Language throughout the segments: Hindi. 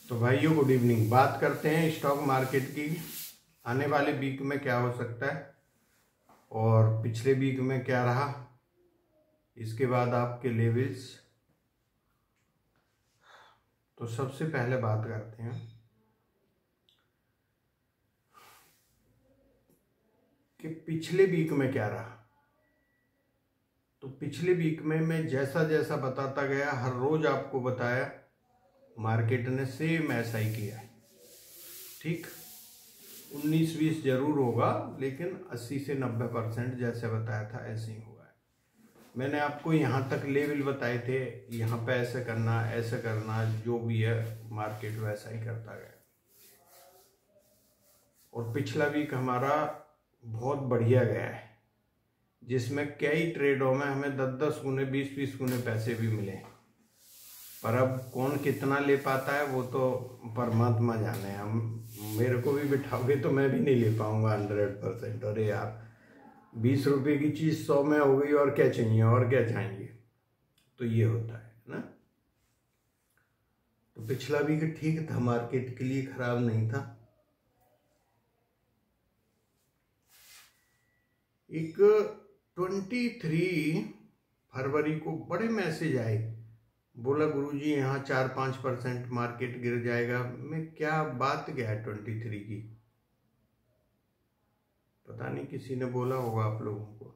तो भाइयों गुड इवनिंग। बात करते हैं स्टॉक मार्केट की। आने वाले वीक में क्या हो सकता है और पिछले वीक में क्या रहा, इसके बाद आपके लेवल्स। तो सबसे पहले बात करते हैं कि पिछले वीक में क्या रहा। तो पिछले वीक में मैं जैसा जैसा बताता गया, हर रोज आपको बताया, मार्केट ने सेम ऐसा ही किया। ठीक, 19-20 जरूर होगा, लेकिन 80 से 90% जैसे बताया था ऐसे ही हुआ है। मैंने आपको यहाँ तक लेवल बताए थे, यहाँ पे ऐसे करना ऐसे करना, जो भी है मार्केट वैसा ही करता गया। और पिछला वीक हमारा बहुत बढ़िया गया है, जिसमें कई ट्रेडों में हमें 10-10 गुने 20-20 गुने पैसे भी मिले। पर अब कौन कितना ले पाता है वो तो परमात्मा जाने। हम मेरे को भी बिठाओगे तो मैं भी नहीं ले पाऊंगा 100%। अरे यार, 20 रुपये की चीज़ 100 में हो गई, और क्या चाहिए और क्या चाहिए। तो ये होता है ना। तो पिछला वीक ठीक था, मार्केट के लिए खराब नहीं था। एक 23 फरवरी को बड़े मैसेज आए, बोला गुरुजी यहाँ 4-5% मार्केट गिर जाएगा। मैं क्या बात क्या है 23 की, पता नहीं किसी ने बोला होगा आप लोगों को।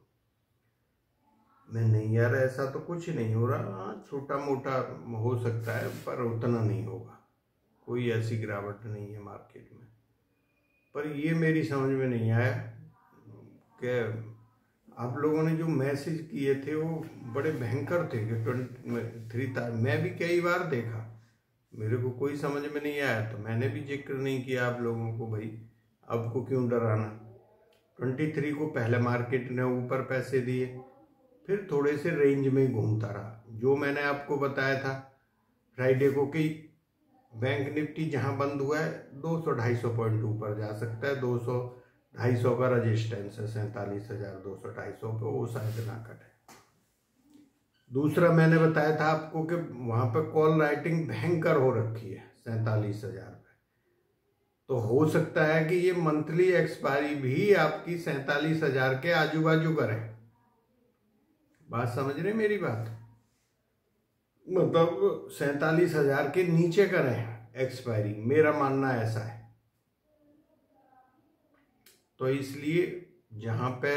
मैं नहीं यार, ऐसा तो कुछ नहीं हो रहा। हाँ, छोटा मोटा हो सकता है पर उतना नहीं होगा, कोई ऐसी गिरावट नहीं है मार्केट में। पर ये मेरी समझ में नहीं आया कि आप लोगों ने जो मैसेज किए थे वो बड़े भयंकर थे कि 23 तारीख। मैं भी कई बार देखा, मेरे को कोई समझ में नहीं आया, तो मैंने भी जिक्र नहीं किया आप लोगों को, भाई आपको क्यों डराना। 23 को पहले मार्केट ने ऊपर पैसे दिए, फिर थोड़े से रेंज में ही घूमता रहा। जो मैंने आपको बताया था फ्राइडे को कि बैंक निफ्टी जहां बंद हुआ है 200-250 पॉइंट ऊपर जा सकता है। 200-250 का रजिस्टेंस है, 47,200-250 पे, वो शायद ना कटे। दूसरा मैंने बताया था आपको कि वहां पे कॉल राइटिंग भयंकर हो रखी है 47,000 पे। तो हो सकता है कि ये मंथली एक्सपायरी भी आपकी 47,000 के आजू बाजू करे। बात समझ रहे मेरी बात, मतलब 47,000 के नीचे करें एक्सपायरी, मेरा मानना ऐसा है। तो इसलिए जहां पे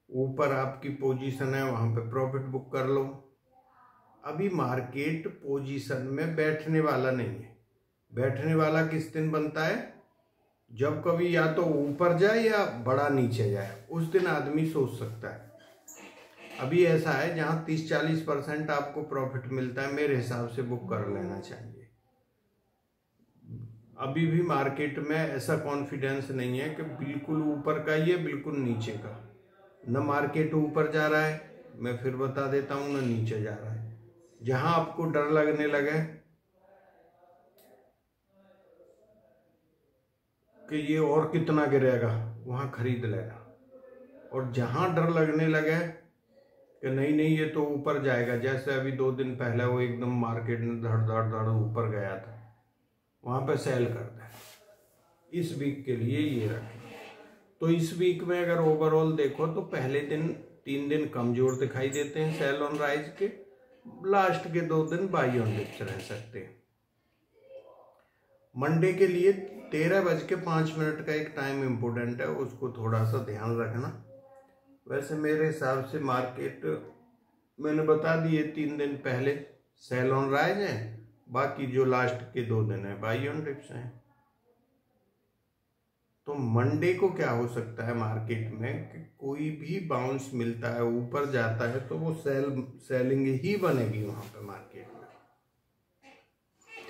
ऊपर आपकी पोजीशन है वहां पे प्रॉफिट बुक कर लो। अभी मार्केट पोजीशन में बैठने वाला नहीं है। बैठने वाला किस दिन बनता है, जब कभी या तो ऊपर जाए या बड़ा नीचे जाए, उस दिन आदमी सोच सकता है। अभी ऐसा है जहां 30-40% आपको प्रॉफिट मिलता है, मेरे हिसाब से बुक कर लेना चाहिए। अभी भी मार्केट में ऐसा कॉन्फिडेंस नहीं है कि बिल्कुल ऊपर का ही है बिल्कुल नीचे का। न मार्केट ऊपर जा रहा है, मैं फिर बता देता हूं, न नीचे जा रहा है। जहां आपको डर लगने लगे कि ये और कितना गिरेगा, वहां खरीद लेना। और जहां डर लगने लगे कि नहीं नहीं ये तो ऊपर जाएगा, जैसे अभी 2 दिन पहले वो एकदम मार्केट में धड़ धड़ धड़ ऊपर गया था, वहां पे सेल कर देना। इस वीक के लिए ये रखें। तो इस वीक में अगर ओवरऑल देखो तो पहले दिन 3 दिन कमजोर दिखाई देते हैं सेल ऑन राइज के, लास्ट के 2 दिन बाई ऑन डिप्स रह सकते हैं। मंडे के लिए 13:05 का एक टाइम इंपोर्टेंट है, उसको थोड़ा सा ध्यान रखना। वैसे मेरे हिसाब से मार्केट मैंने बता दिए 3 दिन पहले सेल ऑन राइज है, बाकी जो लास्ट के 2 दिन है बाई ऑन डिप्स हैं। तो मंडे को क्या हो सकता है मार्केट में कि कोई भी बाउंस मिलता है, ऊपर जाता है, तो वो सेलिंग ही बनेगी वहां पे मार्केट में।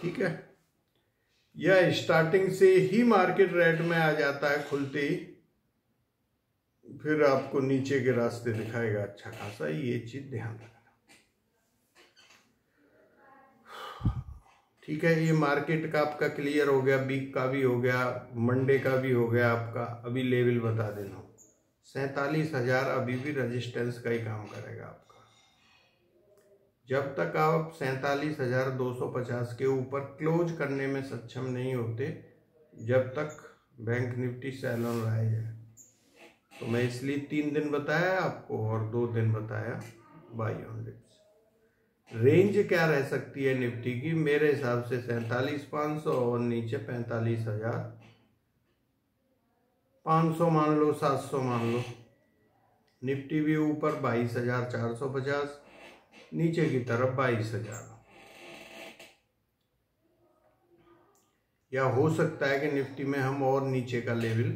ठीक है, या स्टार्टिंग से ही मार्केट रेड में आ जाता है खुलते ही, फिर आपको नीचे के रास्ते दिखाएगा अच्छा खासा। ये चीज ध्यान रखना। ठीक है, ये मार्केट का आपका क्लियर हो गया, वीक का भी हो गया, मंडे का भी हो गया आपका। अभी लेवल बता देना, 47,000 अभी भी रेजिस्टेंस का ही काम करेगा आपका। जब तक आप 47,250 के ऊपर क्लोज करने में सक्षम नहीं होते, जब तक बैंक निफ्टी सेल ऑन रह जाए। तो मैं इसलिए 3 दिन बताया आपको और 2 दिन बताया बाई ऑन डिप्स। रेंज क्या रह सकती है निफ्टी की? मेरे हिसाब से 47,500 और नीचे 45,500 मान लो, 700 मान लो। निफ्टी भी ऊपर 22,450, नीचे की तरफ 22,000। या हो सकता है कि निफ्टी में हम और नीचे का लेवल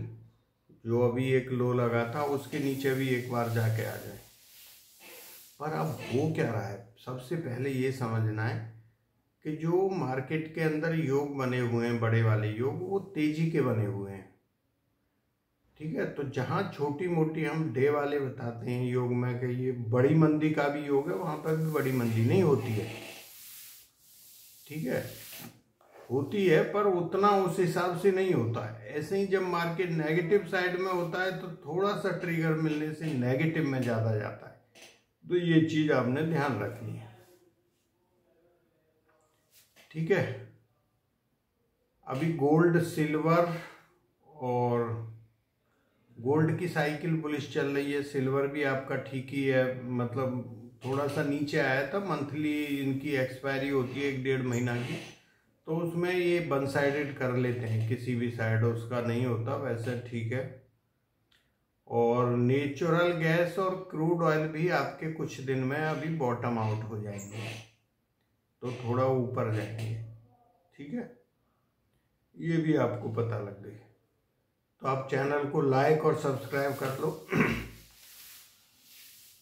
जो अभी एक लो लगा था उसके नीचे भी एक बार जाके आ जाए। पर अब हो क्या रहा है, सबसे पहले ये समझना है कि जो मार्केट के अंदर योग बने हुए हैं, बड़े वाले योग, वो तेजी के बने हुए हैं। ठीक है, तो जहां छोटी मोटी हम डे वाले बताते हैं योग में कि ये बड़ी मंदी का भी योग है, वहां पर भी बड़ी मंदी नहीं होती है। ठीक है, होती है पर उतना उस हिसाब से नहीं होता है। ऐसे ही जब मार्केट नेगेटिव साइड में होता है तो थोड़ा सा ट्रिगर मिलने से नेगेटिव में ज्यादा जाता है। तो ये चीज आपने ध्यान रखनी है। ठीक है, अभी गोल्ड सिल्वर और गोल्ड की साइकिल बुलिश चल रही है, सिल्वर भी आपका ठीक ही है, मतलब थोड़ा सा नीचे आया था। मंथली इनकी एक्सपायरी होती है 1-1.5 महीना की, तो उसमें ये वन साइडेड कर लेते हैं, किसी भी साइड उसका नहीं होता, वैसे ठीक है। और नेचुरल गैस और क्रूड ऑयल भी आपके कुछ दिन में अभी बॉटम आउट हो जाएंगे, तो थोड़ा ऊपर जाएंगे। ठीक है, ये भी आपको पता लग गई। तो आप चैनल को लाइक और सब्सक्राइब कर लो।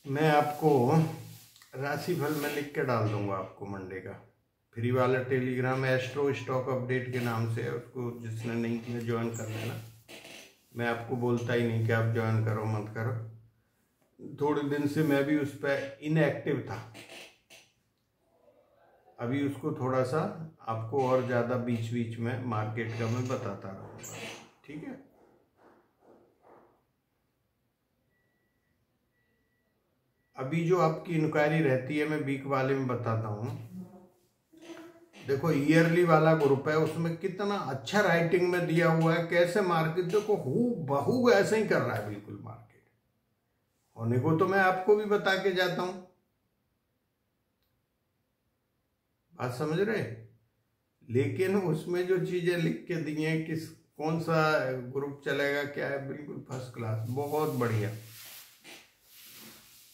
मैं आपको राशिफल में लिख के डाल दूंगा आपको मंडे का फ्री वाला टेलीग्राम एस्ट्रो स्टॉक अपडेट के नाम से, उसको जिसने नहीं किया ज्वाइन कर लेना। मैं आपको बोलता ही नहीं कि आप ज्वाइन करो मत करो। थोड़े दिन से मैं भी उस पर इनएक्टिव था, अभी उसको थोड़ा सा आपको और ज़्यादा बीच बीच में मार्केट का मैं बताता रहूँगा। ठीक है, अभी जो आपकी इंक्वायरी रहती है मैं वीक वाले में बताता हूँ। देखो ईयरली वाला ग्रुप है, उसमें कितना अच्छा राइटिंग में दिया हुआ है कैसे मार्केट, देखो हूबहू ऐसे ही कर रहा है बिल्कुल मार्केट। होने को तो मैं आपको भी बता के जाता हूं, बात समझ रहे। लेकिन उसमें जो चीजें लिख के दी हैं, किस कौन सा ग्रुप चलेगा क्या है, बिल्कुल फर्स्ट क्लास, बहुत बढ़िया।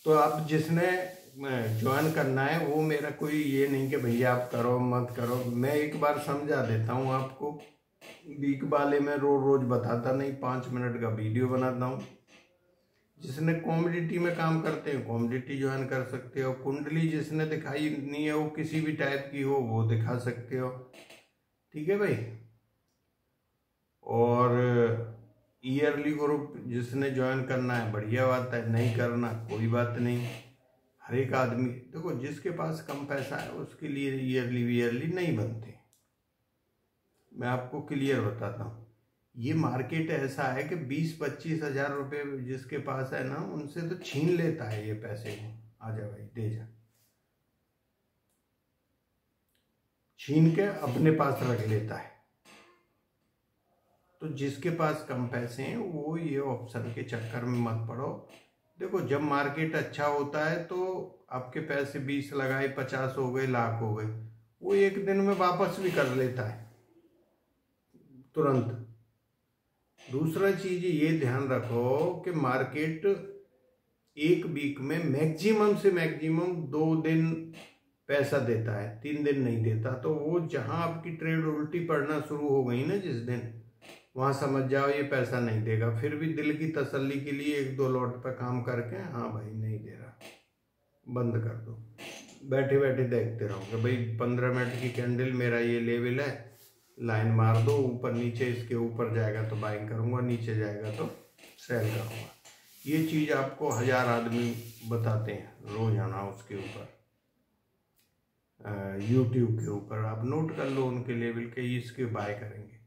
तो आप जिसने ज्वाइन करना है वो मेरा कोई ये नहीं कि भैया आप करो मत करो, मैं एक बार समझा देता हूँ आपको। वीक वाले में रोज रोज बताता नहीं, 5 मिनट का वीडियो बनाता हूँ। जिसने कॉमोडिटी में काम करते हैं कॉमोडिटी ज्वाइन कर सकते हो, कुंडली जिसने दिखाई नहीं है वो किसी भी टाइप की हो वो दिखा सकते हो। ठीक है भाई, और ईयरली ग्रुप जिसने ज्वाइन करना है बढ़िया बात है, नहीं करना कोई बात नहीं। हर एक आदमी देखो जिसके पास कम पैसा है उसके लिए ईयरली नहीं बनते। मैं आपको क्लियर बताता हूँ, ये मार्केट ऐसा है कि 20-25 हजार रुपये जिसके पास है ना, उनसे तो छीन लेता है ये पैसे को, आजा भाई दे जा, छीन के अपने पास रख लेता है। तो जिसके पास कम पैसे हैं वो ये ऑप्शन के चक्कर में मत पड़ो। देखो जब मार्केट अच्छा होता है तो आपके पैसे 20 लगाए 50 हो गए, लाख हो गए, वो एक दिन में वापस भी कर लेता है तुरंत। दूसरा चीज ये ध्यान रखो कि मार्केट एक वीक में मैक्सिमम से मैक्सिमम 2 दिन पैसा देता है, 3 दिन नहीं देता। तो वो जहां आपकी ट्रेड उल्टी पड़ना शुरू हो गई ना जिस दिन, वहां समझ जाओ ये पैसा नहीं देगा। फिर भी दिल की तसल्ली के लिए 1-2 लॉट पर काम करके, हाँ भाई नहीं दे रहा, बंद कर दो। बैठे बैठे देखते रहो कि भाई 15 मिनट की कैंडल मेरा ये लेवल है, लाइन मार दो ऊपर नीचे, इसके ऊपर जाएगा तो बाइंग करूंगा, नीचे जाएगा तो सेल करूंगा। ये चीज आपको 1000 आदमी बताते हैं रोजाना, उसके ऊपर यूट्यूब के ऊपर आप नोट कर लो उनके लेवल के, इसके बाय करेंगे।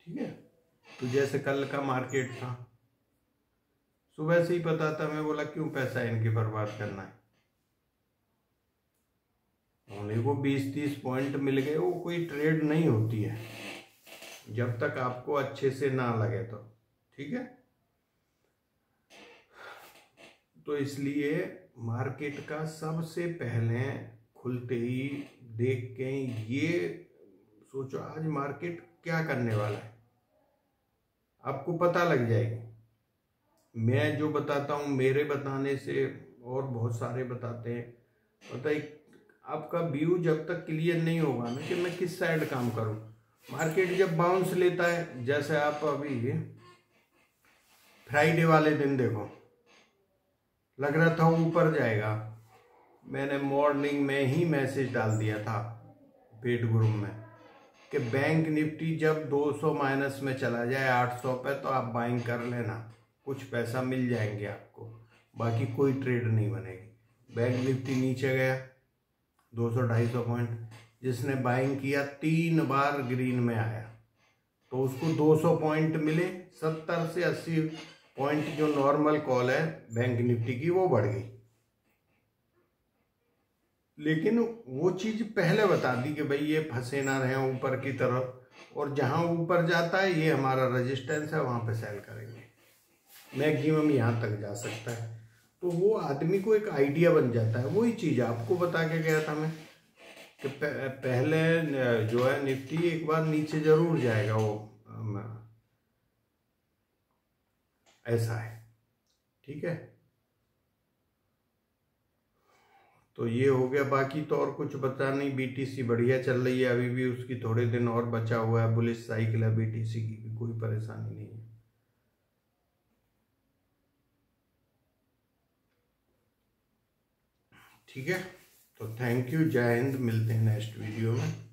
ठीक है, तो जैसे कल का मार्केट था, सुबह से ही पता था, मैं बोला क्यों पैसा इनके बर्बाद करना है। होने को 20-30 पॉइंट मिल गए, वो कोई ट्रेड नहीं होती है जब तक आपको अच्छे से ना लगे तो। ठीक है, तो इसलिए मार्केट का सबसे पहले खुलते ही देख के ये सोचो आज मार्केट क्या करने वाला है, आपको पता लग जाएगी। मैं जो बताता हूँ मेरे बताने से और बहुत सारे बताते हैं, पता है आपका व्यू जब तक क्लियर नहीं होगा ना कि मैं किस साइड काम करूँ। मार्केट जब बाउंस लेता है, जैसे आप अभी फ्राइडे वाले दिन देखो, लग रहा था ऊपर जाएगा, मैंने मॉर्निंग में ही मैसेज डाल दिया था पेड ग्रुप में कि बैंक निफ्टी जब 200 माइनस में चला जाए 800 पे तो आप बाइंग कर लेना, कुछ पैसा मिल जाएंगे आपको, बाकी कोई ट्रेड नहीं बनेगी। बैंक निफ्टी नीचे गया 200-250 पॉइंट, जिसने बाइंग किया 3 बार ग्रीन में आया तो उसको 200 पॉइंट मिले। 70 से 80 पॉइंट जो नॉर्मल कॉल है बैंक निफ्टी की वो बढ़ गई, लेकिन वो चीज पहले बता दी कि भाई ये फंसे ना रहे ऊपर की तरफ, और जहां ऊपर जाता है ये हमारा रेजिस्टेंस है, वहां पे सेल करेंगे, मैक्सिमम यहाँ तक जा सकता है। तो वो आदमी को एक आइडिया बन जाता है। वही चीज आपको बता के गया था मैं कि पहले जो है निफ्टी एक बार नीचे जरूर जाएगा, वो ऐसा है। ठीक है, तो ये हो गया, बाकी तो और कुछ बता नहीं। बीटीसी बढ़िया चल रही है, अभी भी उसकी थोड़े दिन और बचा हुआ है, बुलिश साइकिल है बीटीसी की भी, कोई परेशानी नहीं है। ठीक है, तो थैंक यू, जय हिंद, मिलते हैं नेक्स्ट वीडियो में।